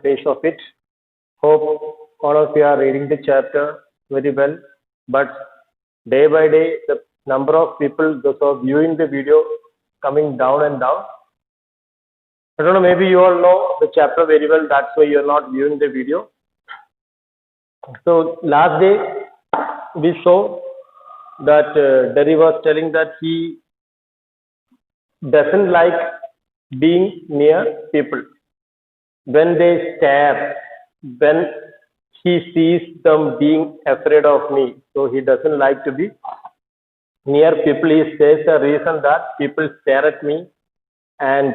face of it. Hope all of you are reading the chapter very well, but day by day the number of people those who are viewing the video coming down and down. I don't know, maybe you all know the chapter very well, that's why you are not viewing the video. So last day we saw that Derry was telling that he doesn't like being near people. When they stare, when he sees them being afraid of me, so he doesn't like to be near people. He says the reason that people stare at me and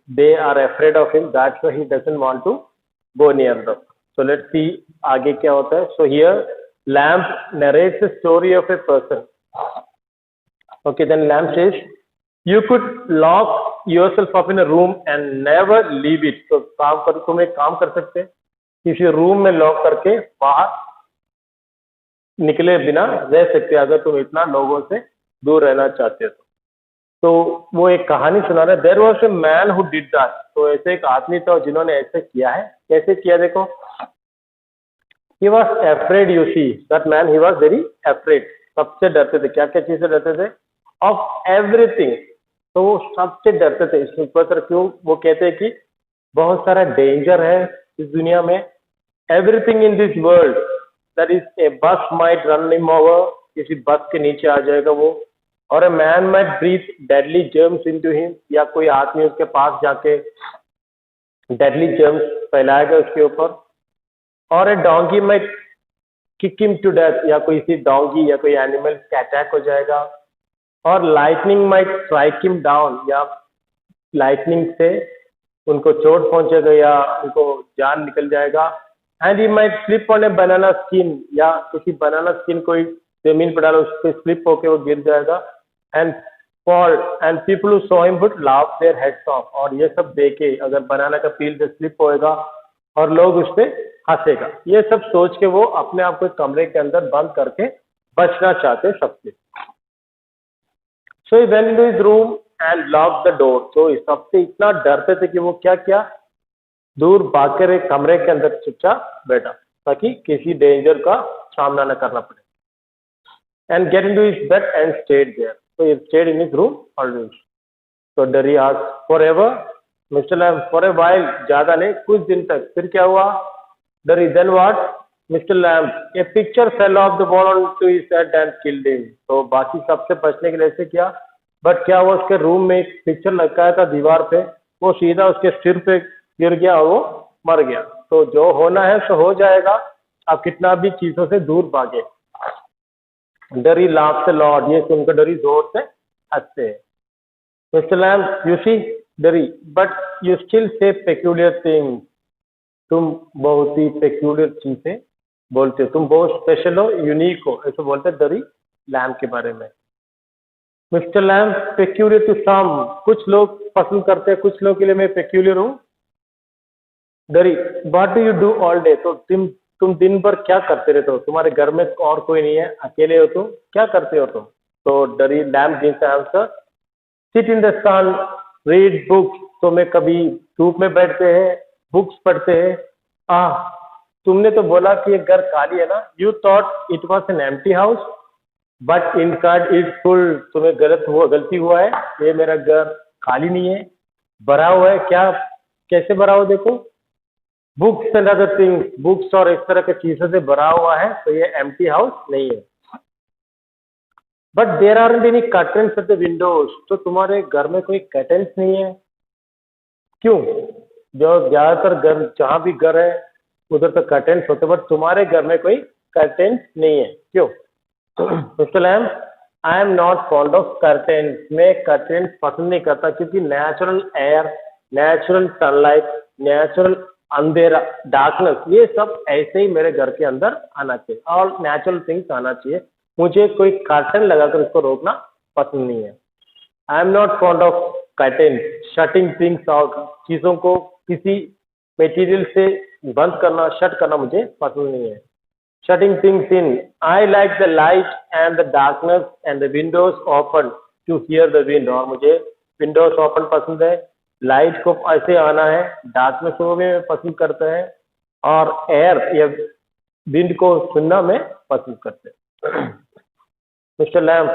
they are afraid of him, that's why he doesn't want to go near them. So let's see आगे क्या होता है. So here Lamb narrates the story of a person. Okay, then Lamb says, you could lock yourself up in a room and never leave it. तो तुम एक काम कर सकते हैं, किसी रूम में लॉक करके बाहर निकले बिना रह सकते, अगर तुम इतना लोगों से दूर रहना चाहते हो. तो वो एक कहानी सुना रहा है. There was a man who did that. तो ऐसे एक आदमी था जिन्होंने ऐसे किया है. कैसे किया देखो. He was afraid. You see that man, he was very afraid. सबसे डरते थे. क्या क्या चीज से डरते थे? Of everything. तो वो सबसे डरते थे. इस पर क्यों? वो कहते हैं कि बहुत सारा डेंजर है इस दुनिया में. Everything in this world, that is a बस माइट रन हिम ओवर. किसी बस के नीचे आ जाएगा वो. और a man might breathe deadly germs into him. या कोई आदमी उसके पास जाके डेडली जर्म्स फैलाएगा उसके ऊपर. और a donkey might kick him to death. या कोई सी डोंगी या कोई एनिमल का अटैक हो जाएगा. और lightning might strike him down. या लाइटनिंग से उनको चोट पहुंचेगा या उनको जान निकल जाएगा. And he might slip on A banana skin. या किसी बनाना स्किन कोई जमीन पर डालो, उस पर स्लिप होके वो गिर जाएगा. And fall. And people who saw him would laugh their heads of. और ये सब देखे, अगर बनाना का पील से स्लिप होएगा और लोग उस पर हंसेगा. ये सब सोच के वो अपने आप को कमरे के अंदर बंद करके बचना चाहते सबसे. So he went into his room and lock the door. तो सबसे इतना डरते थे कि वो क्या किया, दूर भागकर एक कमरे के अंदर चुपचाप बैठा ताकि किसी डेंजर का सामना न करना पड़े. And get into his bed and stayed there. So he stayed in his room always. So Derry asked, forever? Mr. Lamb, for a while. ज़्यादा नहीं, कुछ दिन तक. फिर क्या हुआ? Derry, then what? Mr. Lamb, a picture fell off the wall onto his head and killed him. तो बाकी सबसे बचने के लिए ऐसे किया. बट क्या हुआ, उसके रूम में एक पिक्चर लगाया था दीवार पे, वो सीधा उसके सिर पे गिर गया और वो मर गया. तो जो होना है सो हो जाएगा, आप कितना भी चीजों से दूर भागे. Derry laughs a lot. ये सुनकर Derry जोर से हंसते हैं. Mr. Lamb, you see, Derry, but you still say peculiar things. तुम बहुत ही peculiar चीजें बोलते हो. तुम बहुत स्पेशल हो, यूनिक हो, ऐसे बोलते हैं Derry Lamb के बारे में. Mr. Lamb, peculiar to some. कुछ लोग पसंद करते हैं, कुछ लोग के लिए मैं peculiar हूँ. Derry, what do you do all day? तो तुम दिन भर क्या करते रहते हो? तुम्हारे घर में और कोई नहीं है, अकेले हो तुम, क्या करते हो तुम? तो Derry Lamb gives answer, sit in the sun, read books. तो मैं कभी धूप में बैठते हैं, बुक्स पढ़ते हैं. तुमने तो बोला कि ये घर खाली है ना. You thought it was an empty house but in card it full. तुम्हें गलती हुआ है. ये मेरा घर खाली नहीं है, भरा हुआ है. क्या, कैसे भरा हुआ? देखो, books and other things. Books और इस तरह के चीजों से भरा हुआ है. तो ये एम्प्टी हाउस नहीं है. But there aren't any curtains at the windows. तो तुम्हारे घर में कोई कर्टन्स नहीं है. क्यों? जो ज्यादातर घर, जहां भी घर है उधर तो कर्टन्स होते, बट तुम्हारे घर में कोई कर्टन्स नहीं है. क्यों? Mister lamb, I am not fond of curtains. मैं कर्टन्स पसंद नहीं करता क्योंकि natural air, natural sunlight, natural अंधेरा, डार्कनेस, ये सब ऐसे ही मेरे घर के अंदर आना चाहिए. और नेचुरल थिंग्स आना चाहिए. मुझे कोई कर्टन लगाकर इसको रोकना पसंद नहीं है. I am not fond of curtain, shutting things out. चीज़ों को किसी मटेरियल से बंद करना, शट करना मुझे पसंद नहीं है. Shutting things in. I like the light and the darkness and the windows open to hear the wind. और मुझे विंडोज ओपन पसंद है, लाइट को ऐसे आना है, डार्क में सो में पसंद करते हैं, और एयर या विंड को सुनना में पसंद करते हैं। मिस्टर लैम,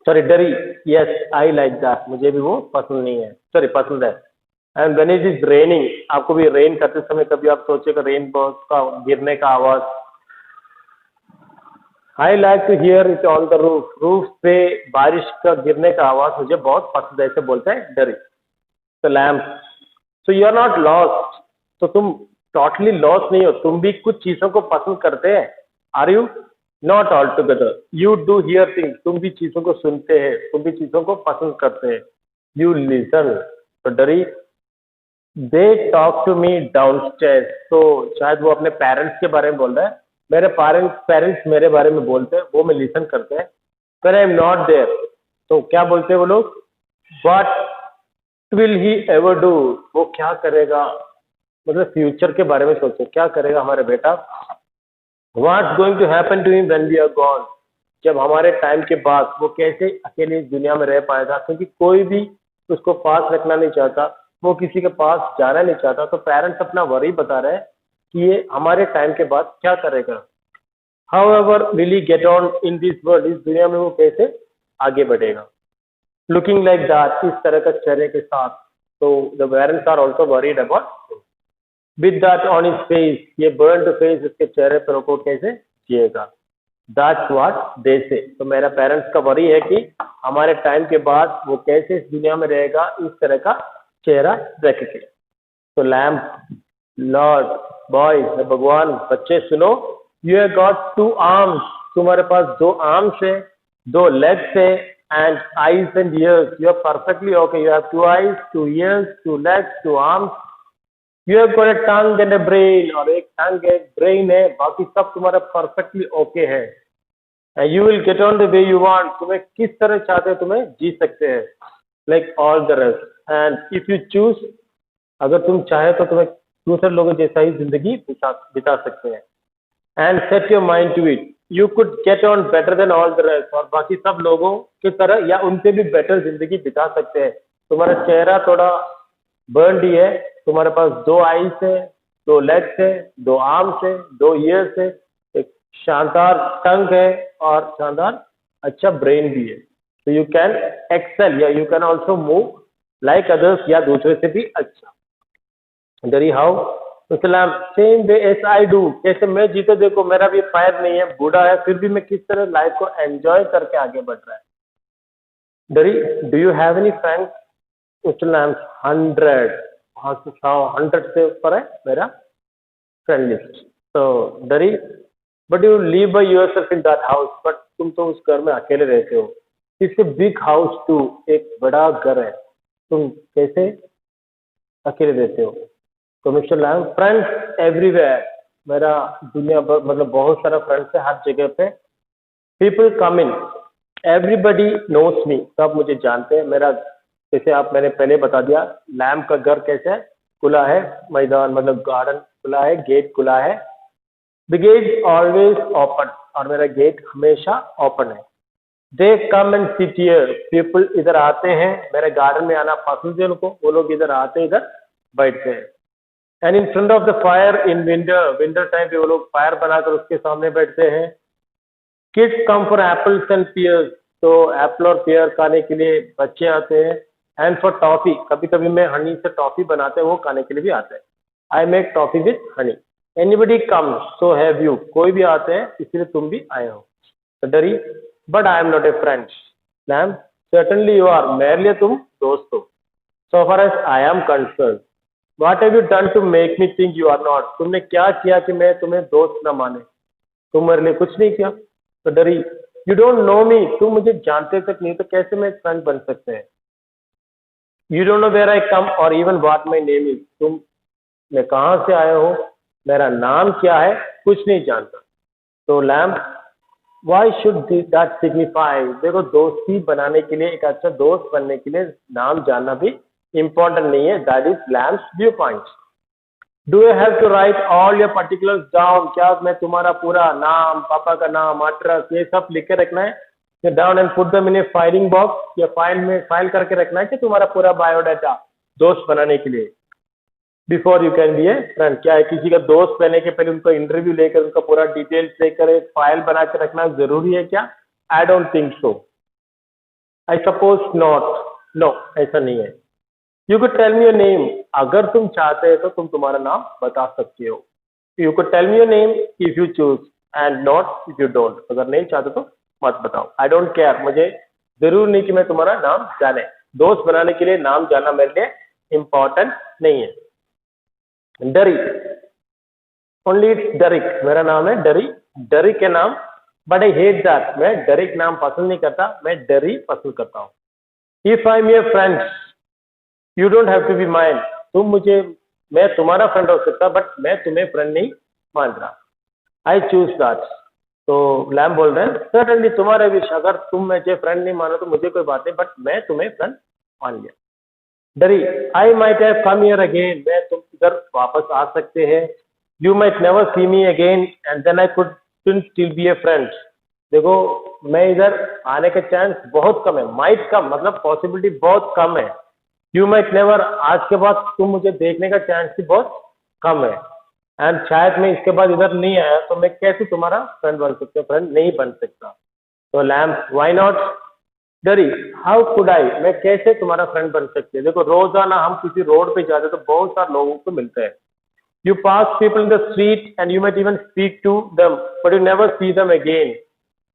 सॉरी डरी, यस आई लाइक दैट, मुझे भी वो पसंद नहीं है, सॉरी पसंद है। And when it is raining, आपको भी रेन करते समय कभी आप सोचेगा रेन बहुत का गिरने का आवाज, I like to hear it on the roof, roof पे बारिश का गिरने का आवाज मुझे बहुत पसंद है, ऐसे बोलते हैं डरी। तो Lamp, so you are not lost, तो तुम टोटली लॉस नहीं हो, तुम भी कुछ चीजों को पसंद करते हैं। Are you not all together, you do hear things, तुम भी चीजों को सुनते हैं, तुम भी चीजों को पसंद करते हैं। यू लिसन, तो डरी, they talk to me downstairs, तो शायद वो अपने पेरेंट्स के बारे में बोल रहा है, मेरे पेरेंट्स मेरे बारे में बोलते हैं, वो मैं लिसन करते हैं। पर आई एम नॉट देयर, तो क्या बोलते हैं वो लोग, what will he ever do, वो क्या करेगा, मतलब फ्यूचर के बारे में सोचो, क्या करेगा हमारे बेटा। What's going to happen to him when we are gone, जब हमारे टाइम के बाद वो कैसे अकेले इस दुनिया में रह पाएगा, क्योंकि कोई भी उसको पास रखना नहीं चाहता, वो किसी के पास जाना नहीं चाहता। तो पेरेंट्स अपना वरी बता रहे हैं कि ये हमारे टाइम के बाद क्या करेगा। However will he get on in this world, इस दुनिया में वो कैसे आगे बढ़ेगा। लुकिंग लाइक दैट, इस तरह का चेहरे के साथ, तो the parents are also worried about with that on his face, ये बर्न फेस उसके चेहरे पर वो कैसे जिएगा। दैट्स व्हाट दे से, तो मेरा पेरेंट्स का वरी है कि हमारे टाइम के बाद वो कैसे इस दुनिया में रहेगा, इस तरह का चेहरा रख के। तो लैम्प, लॉर्ड, बॉयज, भगवान, बच्चे सुनो, you have got two arms, तुम्हारे पास दो आर्म्स है, दो लेग्स है, and eyes and ears, you are perfectly okay, you have two eyes, two ears, two legs, two arms, you have got a tongue and a brain, और एक tongue है, brain है, बाकी सब तुम्हारा परफेक्टली ओके है। And you will get on the way you want, तुम्हें किस तरह चाहते हो तुम्हें जी सकते हैं, like all the rest. And if you choose, अगर तुम चाहे तो तुम्हें दूसरे लोगों जैसा ही जिंदगी बिता सकते हैं। And set your mind to it, you could get on better than all the rest, और बाकी सब लोगों की तरह या उनसे भी बेटर जिंदगी बिता सकते हैं। तुम्हारा चेहरा थोड़ा बर्नड ही है, तुम्हारे पास दो आईज है, दो लेग्स है, दो आर्म्स है, दो ईयर्स है, एक शानदार टंग है, और शानदार अच्छा ब्रेन भी है। तो यू कैन एक्सेल या you can also move like others, या दूसरे से भी अच्छा। डरी हाउ, सलाम, same way S I do, जैसे मैं जीते देखो, मेरा भी पैर नहीं है, बूढ़ा है, फिर भी मैं किस तरह लाइफ को एंजॉय करके आगे बढ़ रहा है। डरी, do you have any friends, सलाम, 100, हाँ 100 से ऊपर है मेरा फ्रेंड लिस्ट। तो डरी, but you live by yourself in that house, but तुम तो उस घर में अकेले रहते हो। It's a big house too, एक बड़ा घर है, तुम कैसे अकेले रहते हो। तो मिस्टर लैंग, फ्रेंड्स एवरीवेयर, मेरा दुनिया भर मतलब बहुत सारा फ्रेंड्स है हर जगह पे। पीपल कम इन, एवरीबडी नोस मी, सब मुझे जानते हैं। मेरा जैसे मैंने पहले बता दिया, लैम्प का घर कैसे है, खुला है, मैदान मतलब गार्डन खुला है, गेट खुला है। द गेट ऑलवेज ओपन, और मेरा गेट हमेशा ओपन है। They come and sit here, people इधर आते हैं, मेरे गार्डन में आना पसंद है उनको, वो लोग इधर आते हैं, इधर बैठते हैं। And in front of the fire in winter, winter time पे वो लोग फायर बनाकर उसके सामने बैठते हैं। Kids come for apples and pears, तो एप्पल और पियर खाने के लिए बच्चे आते हैं। एंड फॉर टॉफी, कभी कभी मैं हनी से टॉफी बनाते हैं, वो खाने के लिए भी आते हैं। I make toffee with Honey. Anybody come so have you, कोई भी आते हैं इसलिए तुम भी आए हो। तो डरी, but I am not a friend. Ma'am, certainly you are, मेरे लिए तुम दोस्त हो। So far as I am concerned, what have you done to make me think you are not, तुमने क्या किया कि मैं तुम्हें दोस्त न माने, तुम मेरे लिए कुछ नहीं किया। तो डरी, यू डोंट नो मी, तुम मुझे जानते तक नहीं, तो कैसे मैं फ्रेंड बन सकते हैं। You don't know where I come और even what my name is, तुम मैं कहाँ से आया हूँ, मेरा नाम क्या है, कुछ नहीं जानता। तो lamp, why should that signify, देखो दोस्ती बनाने के लिए, एक अच्छा दोस्त बनने के लिए नाम जानना भी इम्पोर्टेंट नहीं है। That is Lamp's viewpoint. Do you have to write all your particulars down, क्या मैं तुम्हारा पूरा नाम, पापा का नाम, एड्रेस, ये सब लिख के रखना है down and put them in A filing box, या फाइल में फाइल करके रखना है कि तुम्हारा पूरा बायोडाटा। दोस्त बनाने के लिए, before you can be a friend. क्या है, किसी का दोस्त बनने के पहले उनका इंटरव्यू लेकर उनका पूरा डिटेल्स लेकर एक फाइल बना के रखना जरूरी है क्या? I don't think so, I suppose not, no ऐसा नहीं है। You could tell me your name, अगर तुम चाहते हो तो तुम तुम्हारा नाम बता सकते हो। You could tell me your name if you choose and not if you don't, अगर नहीं चाहते तो मत बताओ। आई डोंट केयर, मुझे जरूर नहीं कि मैं तुम्हारा नाम जाने। दोस्त बनाने के लिए नाम जानना मेरे लिए इंपॉर्टेंट नहीं है। डरी, ओनली इट्स डरिक, मेरा नाम है डरी, डरिक के नाम, बट आई हेट दैट, मैं डरिक नाम पसंद नहीं करता, मैं डरी पसंद करता हूँ। If I am your friend you don't have to be mine, तुम मुझे, मैं तुम्हारा फ्रेंड हो सकता बट मैं तुम्हें फ्रेंड नहीं मान रहा। I choose that. तो लैम बोल रहे हैं सर्टेनली तुम्हारे विश, अगर तुम मुझे फ्रेंड नहीं मानो तो मुझे कोई बात नहीं, बट मैं तुम्हें फ्रेंड मान लिया। डरी, I might have come here again, मैं तुम इधर वापस आ सकते हैं। You might never see me again and then I could still be a friend. देखो मैं इधर आने का चांस बहुत कम है, माइट कम मतलब पॉसिबिलिटी बहुत कम है। यू माइट नेवर, आज के बाद तुम मुझे देखने का चांस भी बहुत कम है, एंड शायद मैं इसके बाद इधर नहीं आया तो मैं कैसे तुम्हारा फ्रेंड बन सकता, फ्रेंड नहीं बन सकता। तो लैम, व्हाई नॉट? डरी, हाउ कुड आई, मैं कैसे तुम्हारा फ्रेंड बन सकती है। देखो रोजाना हम किसी रोड पे जाते तो बहुत सारे लोगों को मिलते हैं। You pass people in the street and you might even speak to them but you never see them again.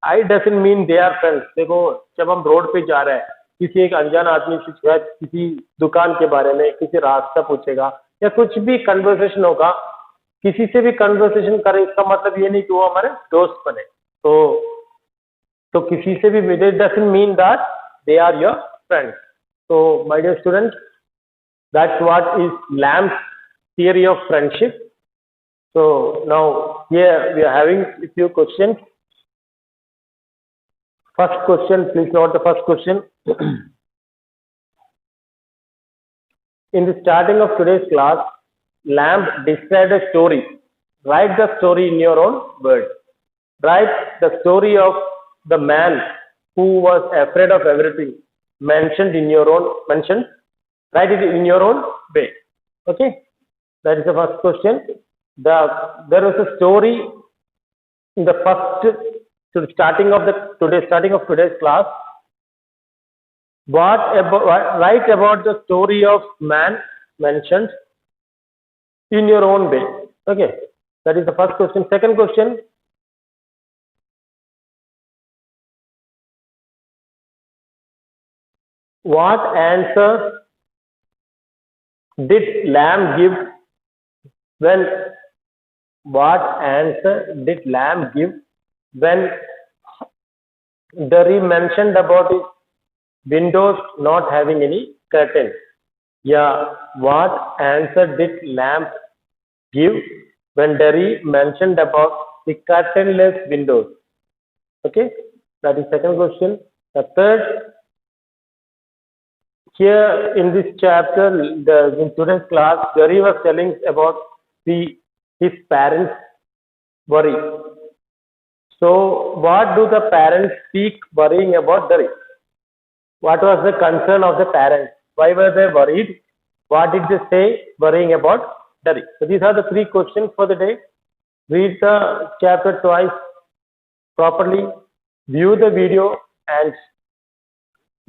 I doesn't mean they are friends. देखो जब हम रोड पे जा रहे हैं, किसी एक अनजान आदमी से शायद किसी दुकान के बारे में किसी रास्ता पूछेगा या कुछ भी कन्वर्सेशन होगा, किसी से भी कन्वर्सेशन करें, इसका मतलब ये नहीं कि वो हमारे दोस्त बने। तो किसी से भी it doesn't mean that they are your friends. So my dear students, that's what is Lamb's theory of friendship. So now here we are having a few questions. First question, please note the first question. In the starting of today's class, Lamb described a story. Write the story in your own words. Write the story of the man who was afraid of everything mentioned in your own mention. Write it in your own way. Okay, that is the first question. There was a story in the starting of today's class. Write about the story of man mentioned in your own way. Okay, that is the first question. Second question. What answer did Lamb give when Derry mentioned about his windows not having any curtains? Yeah, what answer did Lamb give when Derry mentioned about the curtainless windows? Okay, that is second question. The third, here in this chapter, in today's class, Derry was telling about his parents' worry. So, what do the parents speak worrying about Derry? What was the concern of the parents? Why were they worried? What did they say worrying about Derry? So, these are the three questions for the day. Read the chapter twice properly, view the video, and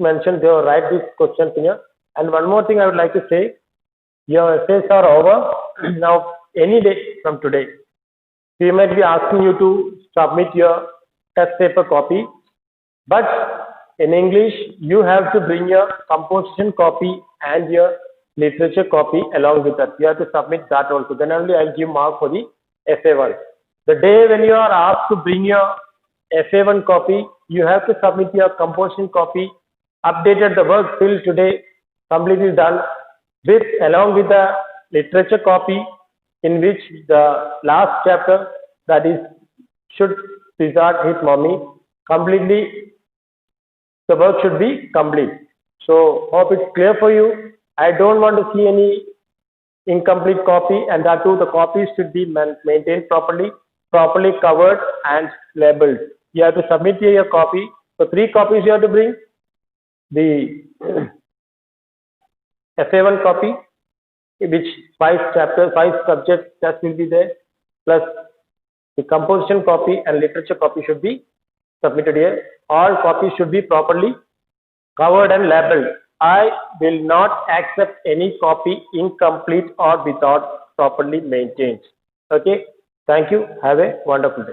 write these questions in here. And one more thing I would like to say, your essays are over now. Any day from today, we might be asking you to submit your test paper copy, but in English you have to bring your composition copy and your literature copy along with that. You have to submit that also, then only I'll give mark for the essay one. The day when you are asked to bring your essay one copy, you have to submit your composition copy, updated the work till today, completely done, along with the literature copy, in which the last chapter, that is Should Wizard Hit Mommy, completely the work should be complete. So hope it's clear for you. I don't want to see any incomplete copy, and that too the copies should be maintained properly covered and labeled. You have to submit your copy. So 3 copies you have to bring. The SA1 copy, which 5 subject test will be there, plus the composition copy and literature copy should be submitted here. All copies should be properly covered and labeled. I will not accept any copy incomplete or without properly maintained. Okay. Thank you. Have a wonderful day.